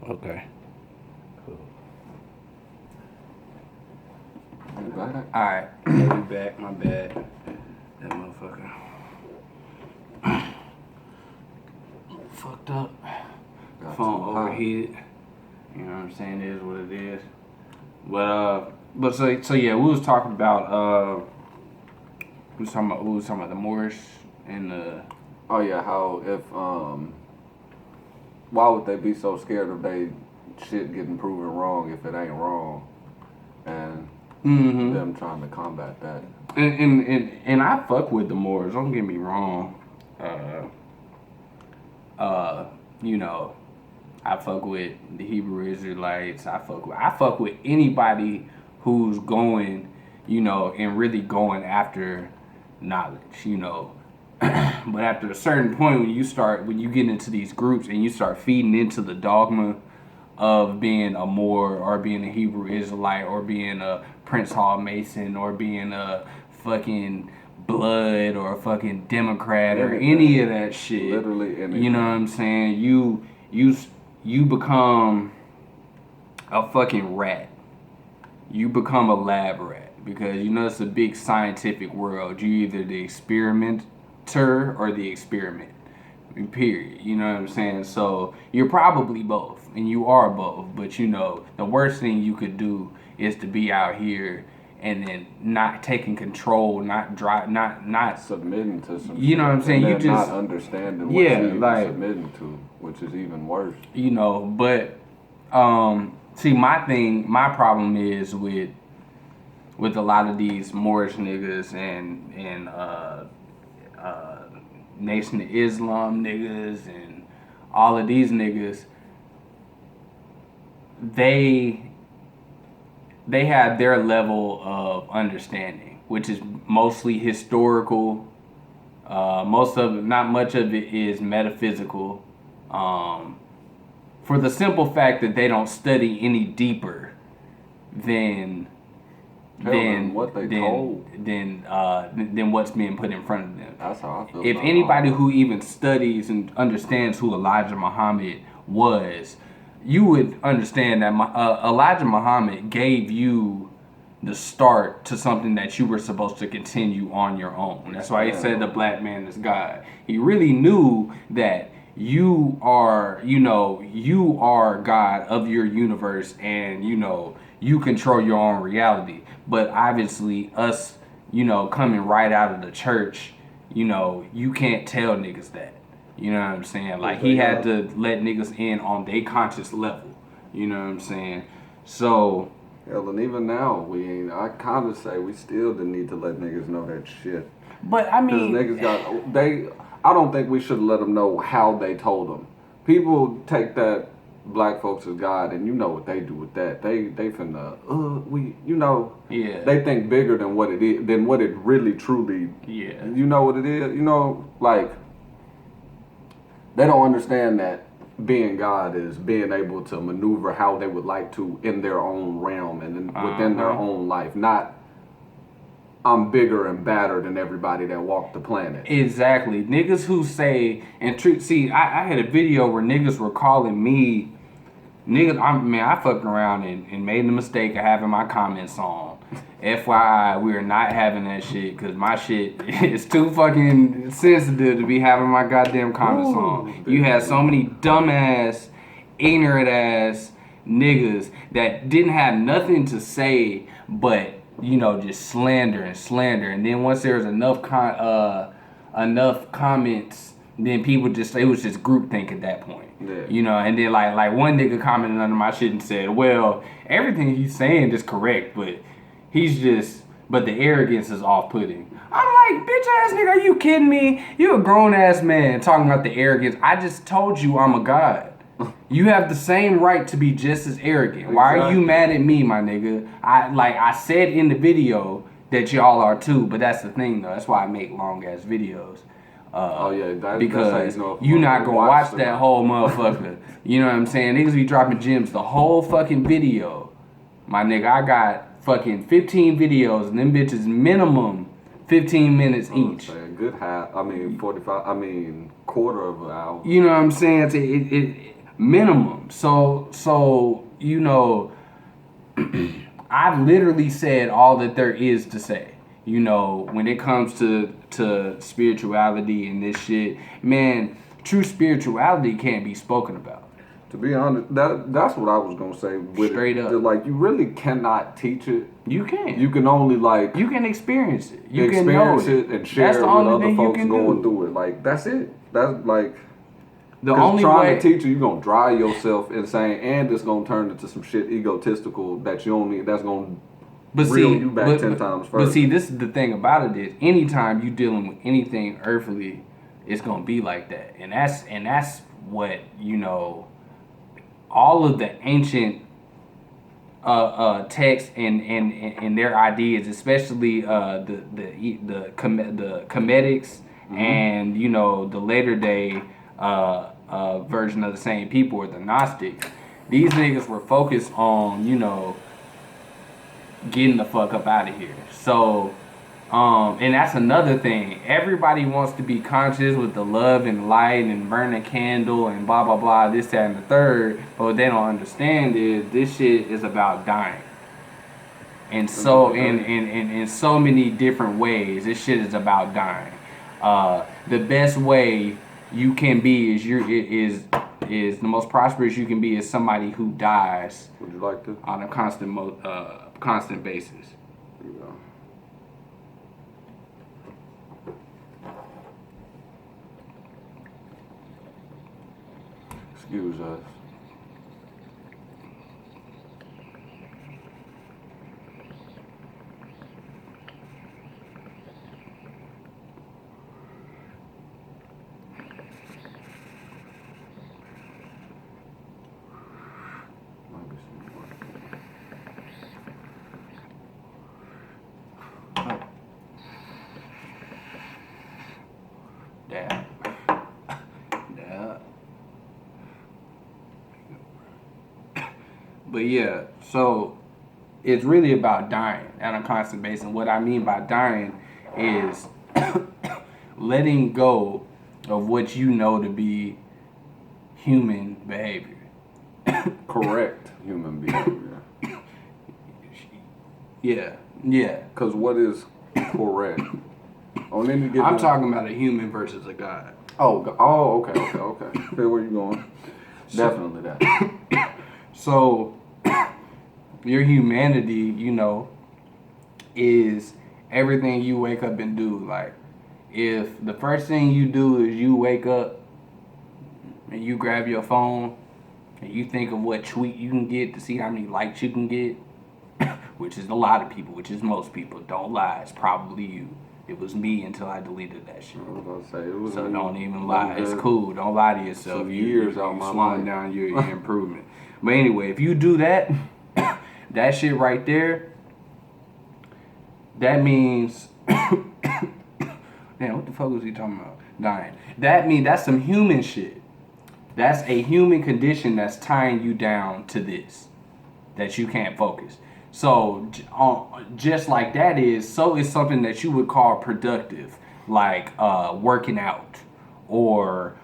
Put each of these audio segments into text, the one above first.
Okay. Cool. Alright, we back. My bad. That motherfucker. Fucked up. Phone overheated. You know what I'm saying? It is what it is. But so yeah, we was talking about we was talking about the Moorish and the. Oh yeah, how if why would they be so scared of they shit getting proven wrong if it ain't wrong, and them trying to combat that. And I fuck with the Moors. Don't get me wrong. You know, I fuck with the Hebrew Israelites. I fuck with anybody who's going, you know, and really going after knowledge, you know. But after a certain point, when you get into these groups and you start feeding into the dogma of being a Moor or being a Hebrew Israelite or being a Prince Hall Mason or being a fucking Blood or a fucking Democrat or any of that shit. Literally anything. You know what I'm saying? You become a fucking rat. You become a lab rat because you know it's a big scientific world. You either the experimenter or the experiment. Period. You know what I'm saying? So you're probably both, and you are both. But you know, the worst thing you could do is to be out here and then not taking control, not submitting to some. You know what I'm saying? You just not understanding what you're submitting to, which is even worse. You know, but see, my problem is with a lot of these Moorish niggas and Nation of Islam niggas and all of these niggas, they have their level of understanding, which is mostly historical. Most of it, not much of it, is metaphysical. For the simple fact that they don't study any deeper than what they told. Than what's being put in front of them. That's how I feel. If anybody who even studies and understands who Elijah Muhammad was, you would understand that Elijah Muhammad gave you the start to something that you were supposed to continue on your own. That's why he said the black man is God. He really knew that you are God of your universe, and you control your own reality. But obviously us, coming right out of the church, you can't tell niggas that. You know what I'm saying? Like, he had to let niggas in on their conscious level. You know what I'm saying? So hell, and even now, I kind of say we still need to let niggas know that shit. But I mean, niggas I don't think we should let them know how they told them. People take that black folks as God, and you know what they do with that. They finna they think bigger than what it is, than what it really truly. Yeah. You know what it is. Like, they don't understand that being God is being able to maneuver how they would like to in their own realm and within their own life. Not, I'm bigger and badder than everybody that walked the planet. Exactly. Niggas who say, I had a video where niggas were calling me, I fucked around and made the mistake of having my comments on. FYI, we are not having that shit because my shit is too fucking sensitive to be having my goddamn comments on. You had so many dumbass, ignorant ass niggas that didn't have nothing to say but just slander. And then once there was enough comments, then people it was just groupthink at that point. Yeah. And then like one nigga commented under my shit and said, well, everything he's saying is correct, but the arrogance is off-putting. I'm like, bitch ass nigga, are you kidding me? You a grown ass man talking about the arrogance. I just told you I'm a god. You have the same right to be just as arrogant. Exactly. Why are you mad at me, my nigga? I said in the video that y'all are too, but that's the thing though. That's why I make long ass videos. Because you not gonna watch that whole motherfucker. You know what I'm saying? Niggas be dropping gems the whole fucking video. My nigga, I got fucking 15 videos and them bitches minimum 15 minutes each. Good half. 45. Quarter of an hour. You know what I'm saying? minimum. So you know, I've literally said all that there is to say. You know, when it comes to spirituality and this shit, man, true spirituality can't be spoken about. To be honest, that's what I was gonna say. With Straight up. Like, you really cannot teach it. You can. You can only like You can experience it. You experience can know it and share it with other folks going through it. Like, that's it. That's like the only trying way to teach you, you're gonna drive yourself insane, and it's gonna turn into some shit egotistical that you don't need. That's gonna reel you back 10 times further. But see, this is the thing about it is, anytime you dealing with anything earthly, it's gonna be like that, and that's what, you know, all of the ancient texts and their ideas, especially the Cometics and, you know, the later day version of the same people, or the Gnostics. These niggas were focused on, you know, getting the fuck up out of here. So, and that's another thing. Everybody wants to be conscious with the love and light and burn a candle and blah blah blah, this, that, and the third. But what they don't understand is this shit is about dying. And so in so many different ways, this shit is about dying. The best way you can be is the most prosperous you can be is somebody who dies. Would you like to? On a constant basis. Here you go. Excuse us. Yeah. Yeah. But yeah, so it's really about dying on a constant basis. And what I mean by dying is letting go of what you know to be human behavior. Correct human behavior. Yeah, yeah. Because what is correct? On any given... I'm talking about a human versus a god. Okay. Feel where you going. Definitely that. So, your humanity, you know, is everything you wake up and do. Like, if the first thing you do is you wake up and you grab your phone and you think of what tweet you can get to see how many likes you can get, which is a lot of people, which is most people. Don't lie, it's probably you. It was me until I deleted that shit. I was gonna say, it was so me. Don't even lie. It's cool. Don't lie to yourself. Some years out my slowing life. down your improvement. But anyway, if you do that, that shit right there, that means damn, what the fuck was he talking about? Dying. That means that's some human shit. That's a human condition that's tying you down to this, that you can't focus. So just like that is, so is something that you would call productive, like working out or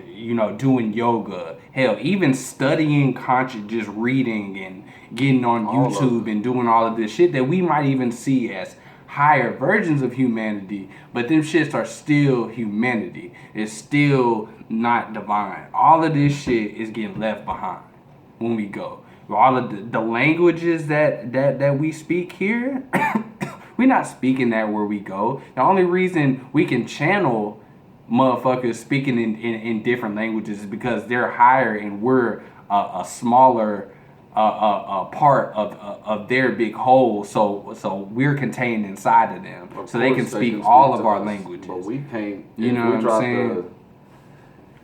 you know, doing yoga. Hell, even studying conscious, just reading and getting on YouTube and doing all of this shit that we might even see as higher versions of humanity, but them shits are still humanity. It's still not divine. All of this shit is getting left behind when we go. All of the languages that we speak here, we're not speaking that where we go. The only reason we can channel motherfuckers speaking in different languages is because they're higher and we're a smaller a part of their big whole. So we're contained inside of them, so they can speak all of our languages. But we can't. You know what I'm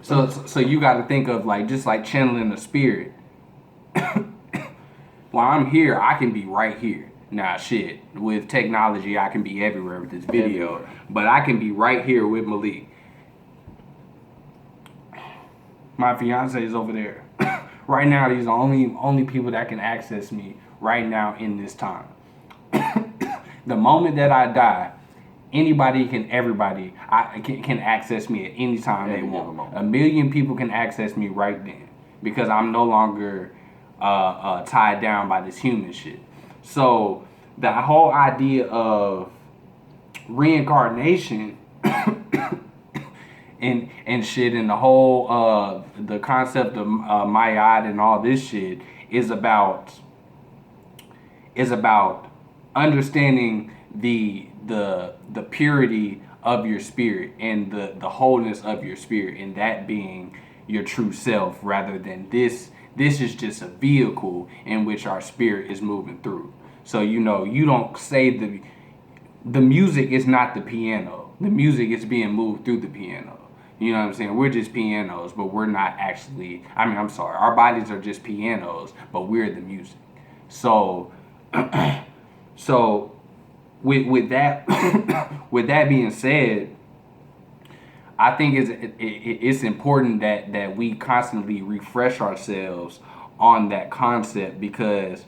saying? So you got to think of like just like channeling the spirit. While I'm here, I can be right here. Nah, shit. With technology, I can be everywhere with this video. But I can be right here with Malik. My fiance is over there. Right now, these are only people that can access me right now in this time. The moment that I die, anybody can access me at any time they want. 1 million people can access me right then. because I'm no longer tied down by this human shit. So the whole idea of reincarnation and shit, and the whole the concept of Mayat and all this shit is about understanding the purity of your spirit and the wholeness of your spirit, and that being your true self, rather than this is just a vehicle in which our spirit is moving through. So you don't say the music is not the piano. The music is being moved through the piano. You know what I'm saying? We're just pianos, but we're not actually, I'm sorry, our bodies are just pianos, but we're the music. So so with that with that being said, I think it's important that we constantly refresh ourselves on that concept, because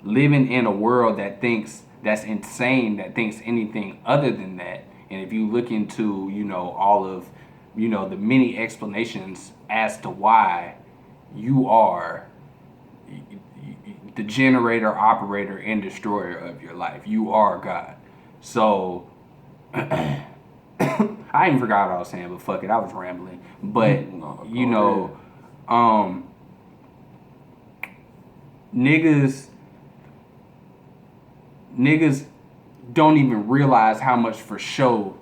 living in a world that's insane, that thinks anything other than that, and if you look into all of the many explanations as to why you are the generator, operator, and destroyer of your life. You are God. So I even forgot what I was saying, but fuck it, I was rambling. But niggas don't even realize how much for show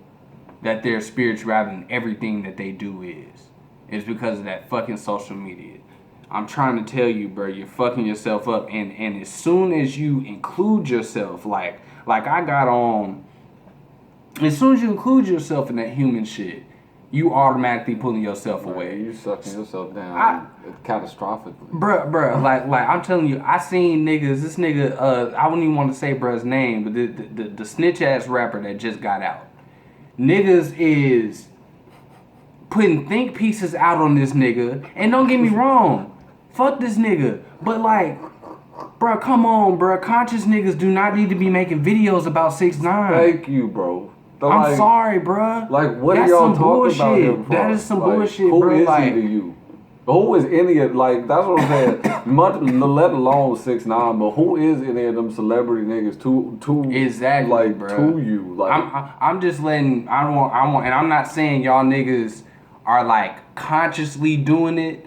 that their spirituality and everything that they do is. It's because of that fucking social media. I'm trying to tell you, bro, you're fucking yourself up. And as soon as you include yourself, like I got on, as soon as you include yourself in that human shit, you automatically pulling yourself away. You sucking yourself down catastrophically. Bruh, like I'm telling you, I seen niggas, this nigga, I wouldn't even want to say bruh's name, but the snitch ass rapper that just got out. Niggas is putting think pieces out on this nigga, and don't get me wrong, fuck this nigga, but like, bro, come on, bro, conscious niggas do not need to be making videos about 6ix9ine. Thank you, bro. I'm sorry, bro. Like, what are y'all talking about him for? That is some bullshit, who bro. Who is he to you? Who is any of, like, that's what I'm saying. Let alone 6ix9ine, but who is any of them celebrity niggas to exactly, like, bro. to you? Like, I'm just letting, I want, and I'm not saying y'all niggas are like consciously doing it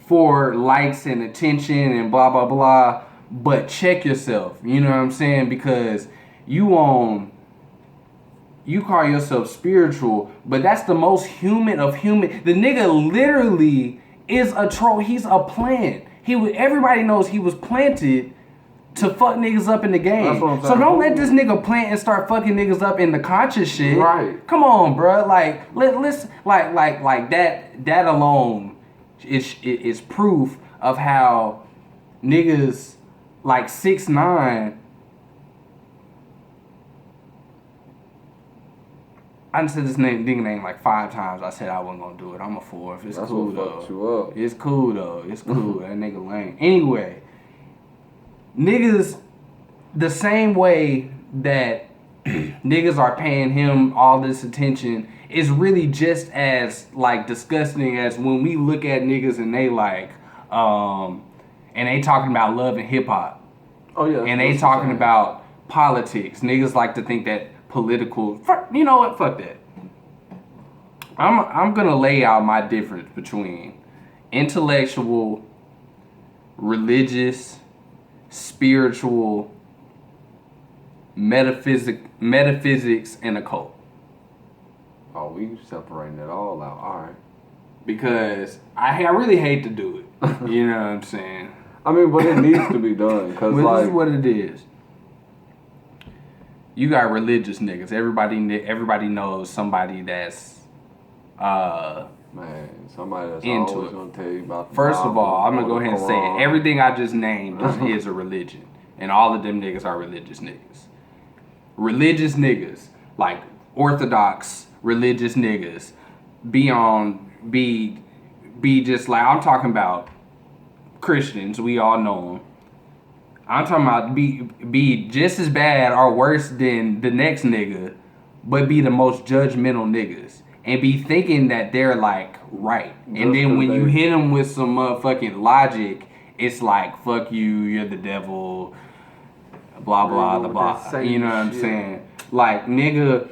for likes and attention and blah blah blah, but check yourself. You know what I'm saying? Because you call yourself spiritual, but that's the most human of human. The nigga literally is a troll. He's a plant. Everybody knows he was planted to fuck niggas up in the game. That's what I'm saying. So don't let this nigga plant and start fucking niggas up in the conscious shit. Right. Come on, bro. Like let's like that alone is proof of how niggas like 6ix9ine. I done said this nigga name like 5 times. I said I wasn't gonna do it. I'm a 4th. It's that's cool what though. fucked you up. It's cool though. It's cool. That nigga lame. Anyway, niggas, the same way that niggas are paying him all this attention is really just as like disgusting as when we look at niggas and they like and they talking about love and hip hop. Oh yeah. And they talking about politics. Niggas like to think that political, you know what? Fuck that. I'm gonna lay out my difference between intellectual, religious, spiritual, metaphysics, and occult. Oh, we separating it all out. All right. Because I really hate to do it. You know what I'm saying? I mean, but it needs to be done, because well, like, this is what it is. You got religious niggas. Everybody knows somebody that's man, somebody that's into always it. gonna tell you about the First of Bible all, I'm or gonna go the ahead and say Quran. it. Everything I just named is a religion, and all of them niggas are religious niggas. Religious niggas, like Orthodox religious niggas, be just like, I'm talking about Christians. We all know them. I'm talking about be just as bad or worse than the next nigga, but be the most judgmental niggas. and be thinking that they're like right. And Just then when you they- hit them with some motherfucking logic, it's like, fuck you, you're the devil, blah blah With blah. that Satan You know what I'm shit. saying? Like, nigga,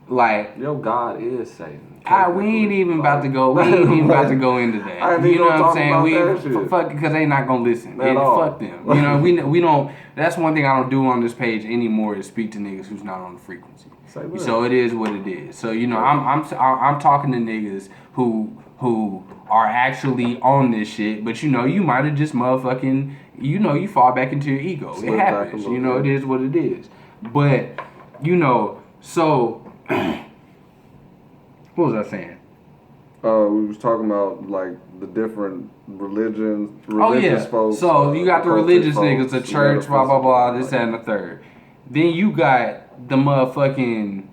like, Your God is Satan. we ain't even about to go. We ain't even about to go into I that. ain't You even know what I'm talk saying? about We that shit. fuck because they not gonna listen. At And all. fuck them. You know, we don't. That's one thing I don't do on this page anymore is speak to niggas who's not on the frequency. Say what? So it is what it is. So you know, I'm talking to niggas who are actually on this shit, but you know, you might have just motherfucking, you know, you fall back into your ego. Slip It back a happens. little You know, bit. it is what it is. But you know, so what was I saying? We was talking about like the different religious folks. So you got the occultic religious folks, niggas, the church, blah blah blah, this metaphysical, that, and the third. Then you got the motherfucking,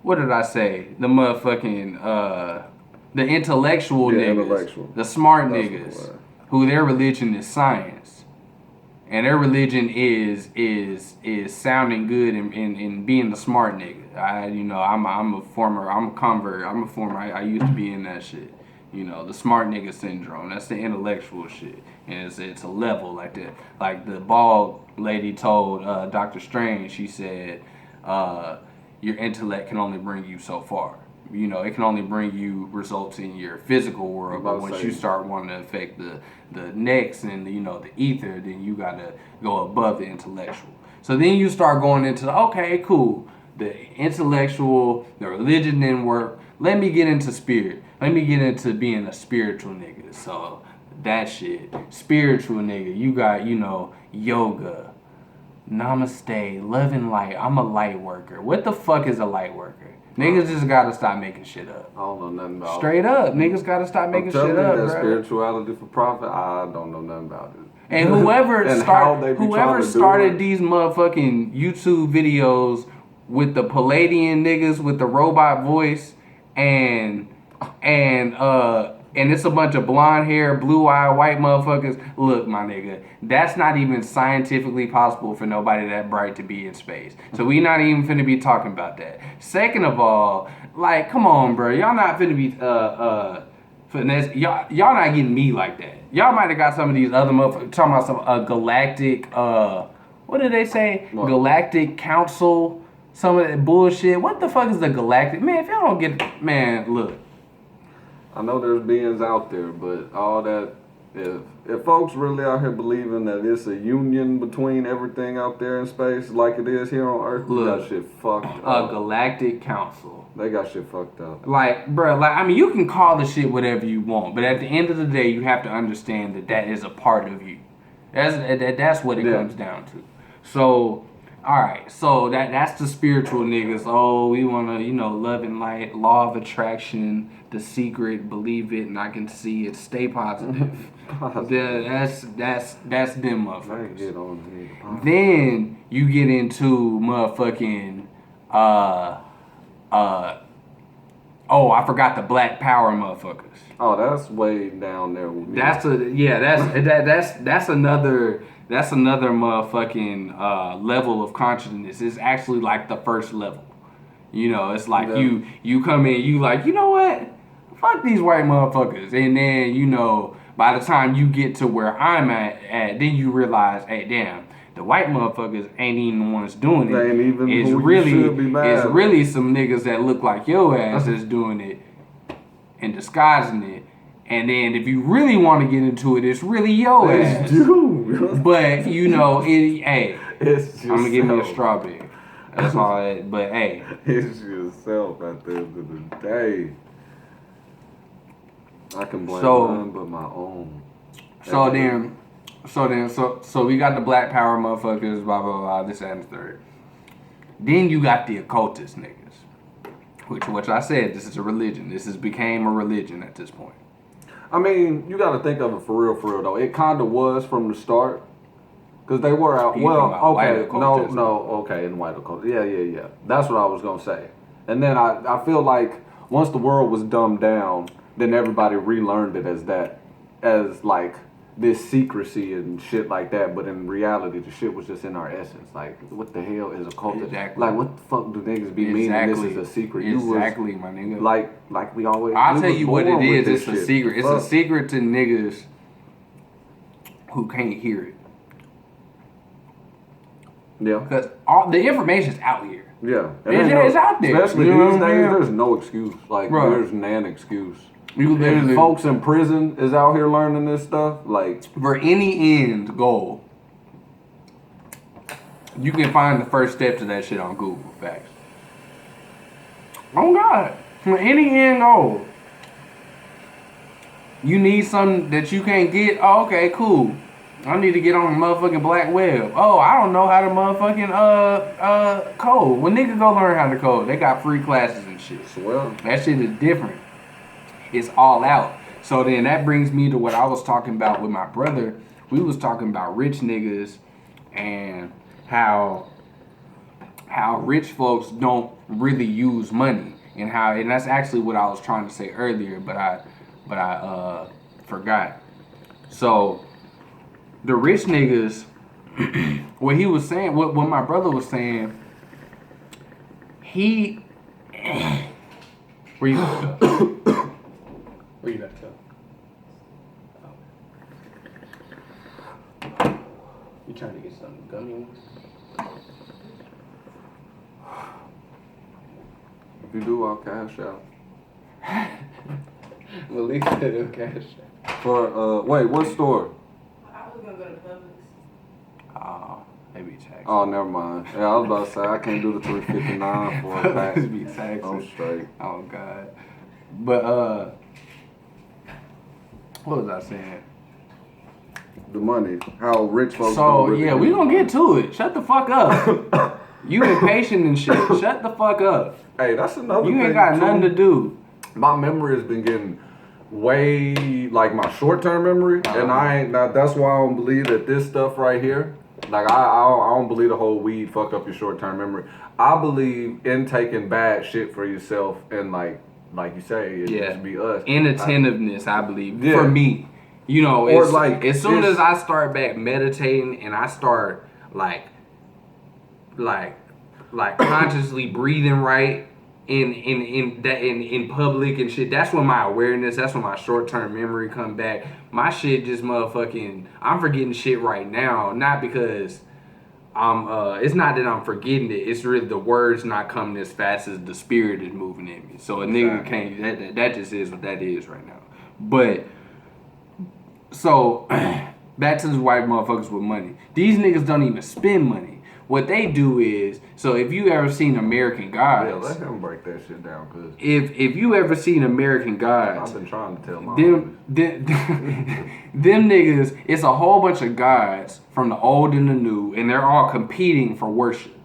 what did I say? The motherfucking the intellectual Yeah, niggas, intellectual. the smart That's the niggas, word. who their religion is science, and their religion is sounding good and being the smart nigga. I'm a convert. I used to be in that shit. You know, the smart nigga syndrome. That's the intellectual shit, and it's a level like that. Like the bald lady told Dr. Strange. She said, "Your intellect can only bring you so far. You know, it can only bring you results in your physical world. But once you start wanting to affect the next and the ether, then you gotta go above the intellectual. So then you start going into okay, cool. The intellectual, the religion didn't work. Let me get into spirit. Let me get into being a spiritual nigga. So that shit, spiritual nigga. You got yoga, namaste, love and light. I'm a light worker. What the fuck is a light worker? Niggas just gotta stop making shit up. I don't know nothing about Straight up, niggas gotta stop making shit up, that bro. spirituality for profit, I don't know nothing about it. And whoever And how they be trying to do started it. these motherfucking YouTube videos with the Palladian niggas with the robot voice and it's a bunch of blonde hair, blue eyed white motherfuckers. Look, my nigga, that's not even scientifically possible for nobody that bright to be in space. So we not even finna be talking about that. Second of all, like, come on, bro, y'all not finna be finesse. Y'all not getting me like that. Y'all might have got some of these other motherfuckers talking about some galactic what did they say? What? Galactic Council. Some of that bullshit. What the fuck is the galactic? Man, if y'all don't get, man, look. I know there's beings out there, but all that, if folks really out here believing that it's a union between everything out there in space like it is here on Earth, they got shit fucked up. Galactic Council. They got shit fucked up. Like, bro, like, I mean, you can call the shit whatever you want, but at the end of the day, you have to understand that that is a part of you. That's what it comes down to. So, all right, so that's the spiritual niggas. Oh, we wanna, love and light, law of attraction, the secret, believe it, and I can see it. Stay positive. That's them motherfuckers. Get on here. Then you get into motherfucking oh, I forgot the Black Power motherfuckers. Oh, that's way down there with me. That's another motherfucking level of consciousness. It's actually like the first level. It's like you come in, you like, you know what? Fuck these white motherfuckers. And then, by the time you get to where I'm at, then you realize, hey, damn, the white motherfuckers ain't even the ones doing it. They ain't even it's who really, you should be mad it's at. really some niggas that look like your ass that's doing it and disguising it. And then if you really want to get into it, it's really your ass. It's you. But, hey, It's just I'm going to give me a strawberry. That's all but hey. It's yourself at the end of the day. I can blame none but my own. So we got the Black Power motherfuckers, blah, blah, blah, this, that, and the third. Then you got the occultist niggas. Which I said, this is a religion. This has became a religion at this point. I mean, you got to think of it for real, though. It kind of was from the start. Because they were out. Well, okay. Okay, in white occultism. Yeah. That's what I was going to say. And then I feel like once the world was dumbed down, then everybody relearned it as that. As like this secrecy and shit like that, but in reality, the shit was just in our essence. Like, what the hell is occultism? Exactly. Like, what the fuck do niggas be meaning? This is a secret. Exactly, my nigga. Like we always. I'll tell you what it is. It's a shit. secret. It's a secret to niggas who can't hear it. Yeah. Because all the information's out here. Yeah. It's out there. Especially these days, there's no excuse. Like, there's nan excuse. If folks in prison is out here learning this stuff, like, for any end goal, you can find the first step to that shit on Google. Facts. Oh God, for any end goal, you need something that you can't get. Oh, okay, cool. I need to get on the motherfucking black web. Oh, I don't know how to motherfucking code. When niggas go learn how to code, they got free classes and shit. Well, that shit is different. It's all out. So then that brings me to what I was talking about with my brother. We was talking about rich niggas and how rich folks don't really use money, and that's actually what I was trying to say earlier, but I forgot. So the rich niggas, what he was saying, what my brother was saying, where you gonna go? Where you gotta go? You trying to get something gummy? If you do, I'll cash out. Malik said he'll cash out. For wait, what store? I was gonna go to Publix. Oh, maybe tax. Oh, never mind. Yeah, I was about to say I can't do the $3.59 for a pack. Be taxes. I'm straight. Oh God. But what was I saying? The money, how rich folks. So don't really yeah, we gonna get to it. Shut the fuck up. You impatient and shit. Shut the fuck up. Hey, that's another thing. You ain't got nothing to do. My memory has been getting way, like, my short-term memory, and that's why I don't believe that this stuff right here, like, I don't believe the whole weed fuck up your short-term memory. I believe in taking bad shit for yourself, and like you say, it just be us. Inattentiveness, I believe, for me. You know, or it's, like, as soon as I start back meditating and I start like consciously breathing right in public and shit, that's when my awareness, that's when my short-term memory come back. My shit just motherfucking, I'm forgetting shit right now, not because it's not that I'm forgetting it, it's really the words not coming as fast as the spirit is moving in me. So a nigga can't, that just is what that is right now. But so back to the white motherfuckers with money. These niggas don't even spend money. What they do is, so if you ever seen American Gods, yeah, let him break that shit down, cause if you ever seen American Gods, I've been trying to tell my them niggas, it's a whole bunch of gods from the old and the new, and they're all competing for worship.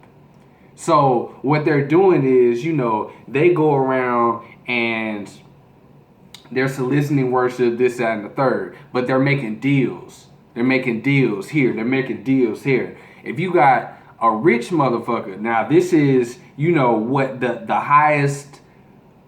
So what they're doing is, you know, they go around and they're soliciting worship, this, that, and the third, but they're making deals. They're making deals here. They're making deals here. If you got a rich motherfucker, now this is, you know, what the highest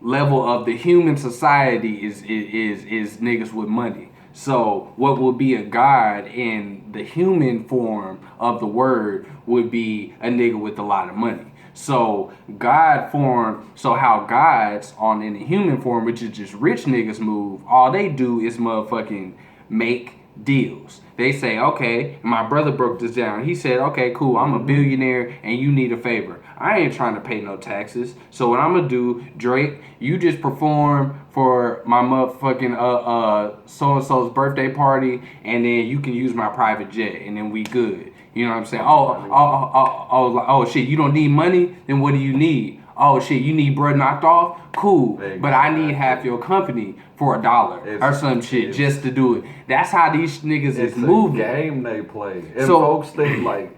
level of the human society is niggas with money. So what would be a god in the human form of the word would be a nigga with a lot of money. So God form, so how gods on in the human form, which is just rich niggas move, all they do is motherfucking make deals. They say, okay, my brother broke this down. He said, okay, cool, I'm a billionaire and you need a favor. I ain't trying to pay no taxes. So what I'm gonna do, Drake, you just perform for my motherfucking so-and-so's birthday party, and then you can use my private jet, and then we good. You know what I'm saying? Oh, shit, you don't need money? Then what do you need? Oh, shit, you need bread knocked off? Cool. Exactly. But I need half your company for $1 or some shit just to do it. That's how these niggas is moving. It's a game they play. And so, folks think, like,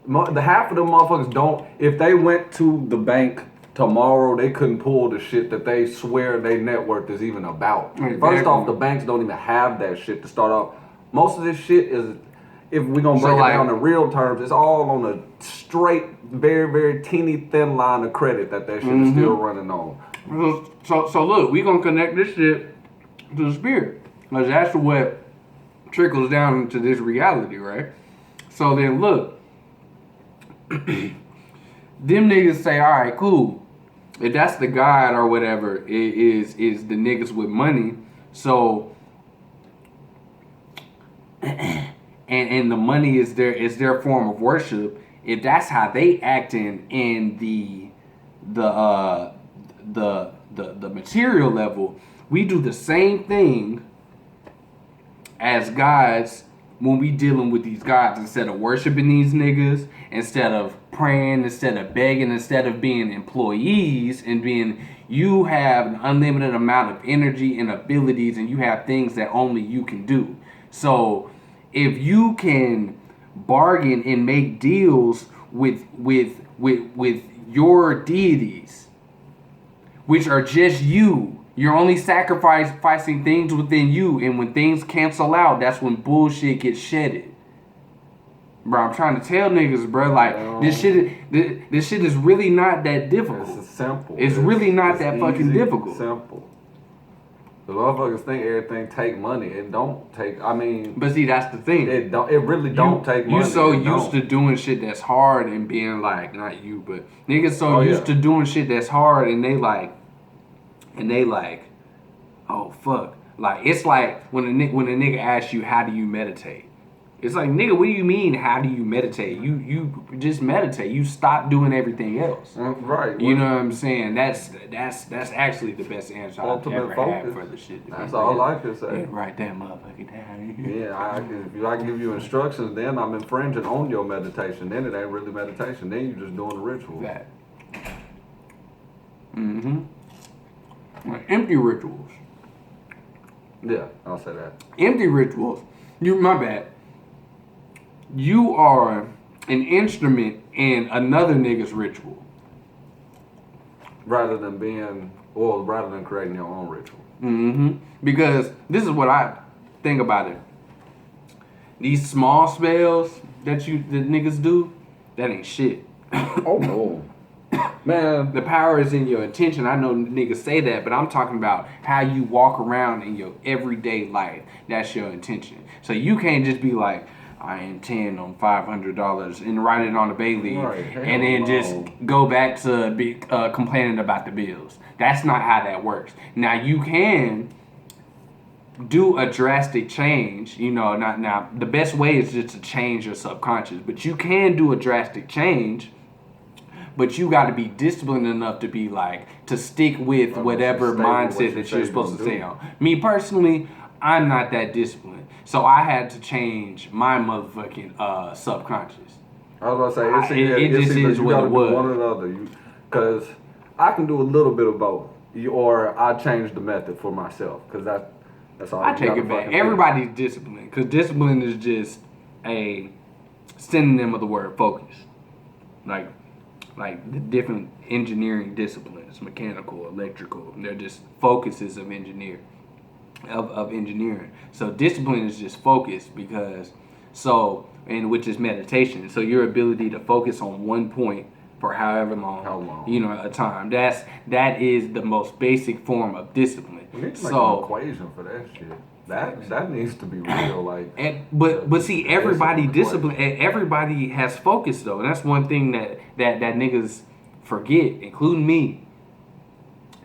the half of them motherfuckers don't, if they went to the bank tomorrow, they couldn't pull the shit that they swear their net worth is even about. Exactly. First off, the banks don't even have that shit to start off. Most of this shit is, if we're going to break it down in real terms, it's all on a straight, very, very teeny thin line of credit that shit is still running on. So look, we're going to connect this shit to the spirit. Because that's what trickles down into this reality, right? So then look, them niggas say, all right, cool. If that's the God or whatever, it is the niggas with money. So and the money is their form of worship. If that's how they acting in the material level, we do the same thing as gods when we dealing with these gods. Instead of worshiping these niggas, instead of praying, instead of begging, instead of being employees and being, you have an unlimited amount of energy and abilities, and you have things that only you can do. So if you can bargain and make deals with your deities, which are just you're only sacrificing things within you, and when things cancel out, that's when bullshit gets shedded. Bro, I'm trying to tell niggas, bro, like, this shit is really not that difficult. It's simple. It's really not that fucking difficult. Simple. The motherfuckers think everything take money. It don't take. I mean, but see, that's the thing. It don't. It really don't take money. You so used to doing shit that's hard and being like, not you, but niggas so used to doing shit that's hard, and they like, oh fuck. Like, it's like when a nigga asks you, how do you meditate? It's like, nigga, what do you mean, how do you meditate? You just meditate. You stop doing everything else. Right. You know what I'm saying? That's actually the best answer I've ever had for the shit. That's all I can say. Yeah, write that motherfucker down. If I give you instructions, then I'm infringing on your meditation. Then it ain't really meditation. Then you're just doing the ritual. That. Empty rituals. Yeah, I'll say that. Empty rituals. My bad. You are an instrument in another nigga's ritual. Rather than creating your own ritual. Because this is what I think about it. These small spells that niggas do, that ain't shit. Oh no. Man, the power is in your intention. I know niggas say that, but I'm talking about how you walk around in your everyday life. That's your intention. So you can't just be like, I intend on $500 and write it on the bay leaf, and then just go back to be complaining about the bills. That's not how that works. Now you can do a drastic change. You know, now the best way is just to change your subconscious, but you can do a drastic change. But you got to be disciplined enough to be like, to stick with whatever mindset that you're supposed to stay on. Me personally, I'm not that disciplined. So I had to change my motherfucking subconscious. I was about to say, it just is what it was. One or the other. Because I can do a little bit of both. Or I change the method for myself. Because that's all. I take it back. Everybody's disciplined. Because discipline is just a synonym of the word focus. Like the different engineering disciplines, mechanical, electrical, they're just focuses of engineering. So discipline is just focus which is meditation. So your ability to focus on one point for however long, a time. That is the most basic form of discipline. We need to make an equation for that shit. That needs to be real, like. But see, everybody discipline. Everybody has focus though, and that's one thing that niggas forget, including me.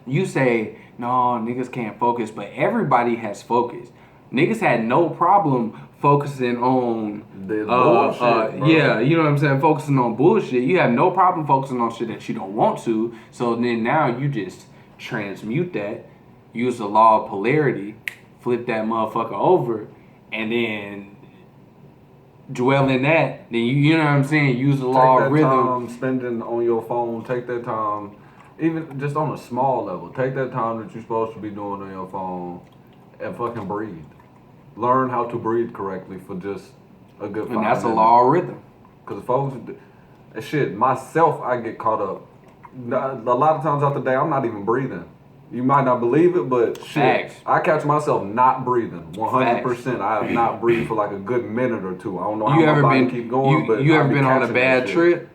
You say no, niggas can't focus, but everybody has focus. Niggas had no problem focusing on bullshit. Yeah, you know what I'm saying. Focusing on bullshit. You have no problem focusing on shit that you don't want to. So then now you just transmute that, use the law of polarity. Flip that motherfucker over, and then dwell in that. Then you know what I'm saying. Use the law of rhythm. Take that time spending on your phone. Take that time, even just on a small level. Take that time that you're supposed to be doing on your phone, and fucking breathe. Learn how to breathe correctly for just a good 5 minutes. And that's a law of rhythm. Because folks, shit, myself, I get caught up. A lot of times out the day, I'm not even breathing. You might not believe it, but shit, I catch myself not breathing 100%. I have not breathed for like a good minute or two. I don't know how my body keep going, but you ever been on a bad trip?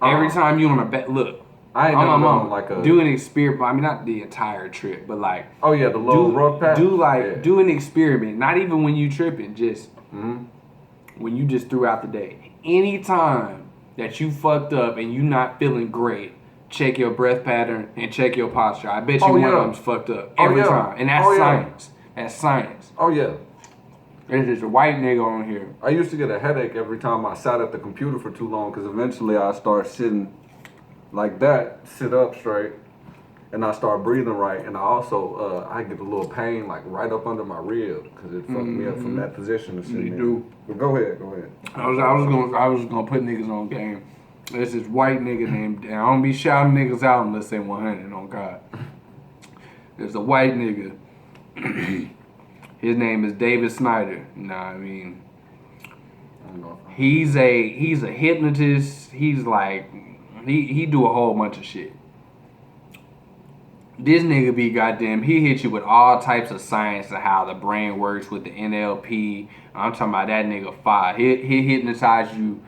Every time you on a bad look, I ain't never done like a... Do an experiment. I mean, not the entire trip, but like... Oh, yeah, the little rough patch. Do an experiment. Not even when you tripping, just when you just throughout the day. Anytime that you fucked up and you not feeling great, check your breath pattern and check your posture. I bet you one of them's fucked up every time. And that's science. That's science. Oh, yeah. There's just a white nigga on here. I used to get a headache every time I sat at the computer for too long because eventually I start sitting like that, sit up straight, and I start breathing right. And I also, I get a little pain like right up under my rib because it fucked me up from that position to sit in. Do. But go ahead. I was gonna put niggas on game. There's this white nigga named, and I don't be shouting niggas out unless they 100 on God. There's a white nigga. His name is David Snyder. Nah, I mean, he's a hypnotist. He's like, he do a whole bunch of shit. This nigga be goddamn, he hit you with all types of science of how the brain works with the NLP. I'm talking about that nigga fire. He hypnotize you.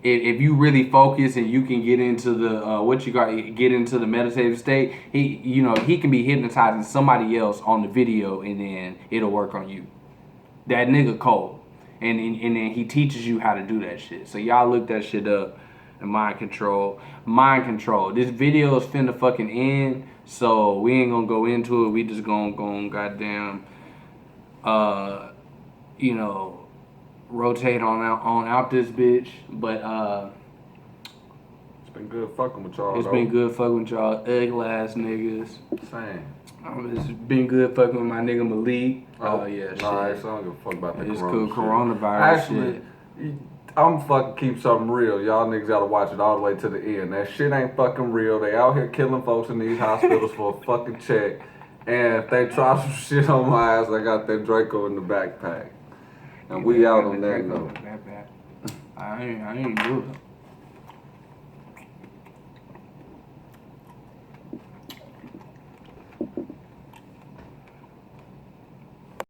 If you really focus and you can get into the get into the meditative state, he can be hypnotizing somebody else on the video and then it'll work on you. That nigga cold. And then he teaches you how to do that shit. So y'all look that shit up. And mind control. This video is finna fucking end, so we ain't gonna go into it. We just gonna go goddamn rotate on out this bitch. But it's been good fucking with y'all. Been good fucking with y'all ugly ass niggas. Same. It's been good fucking with my nigga Malik. Oh yeah, shit. Nah, I don't give a fuck about that. It's cool coronavirus Actually, shit. I'm fucking keep something real. Y'all niggas gotta watch it all the way to the end. That shit ain't fucking real. They out here killing folks in these hospitals for a fucking check. And if they try some shit on my ass, I got that Draco in the backpack. And we out on that note. I ain't do it.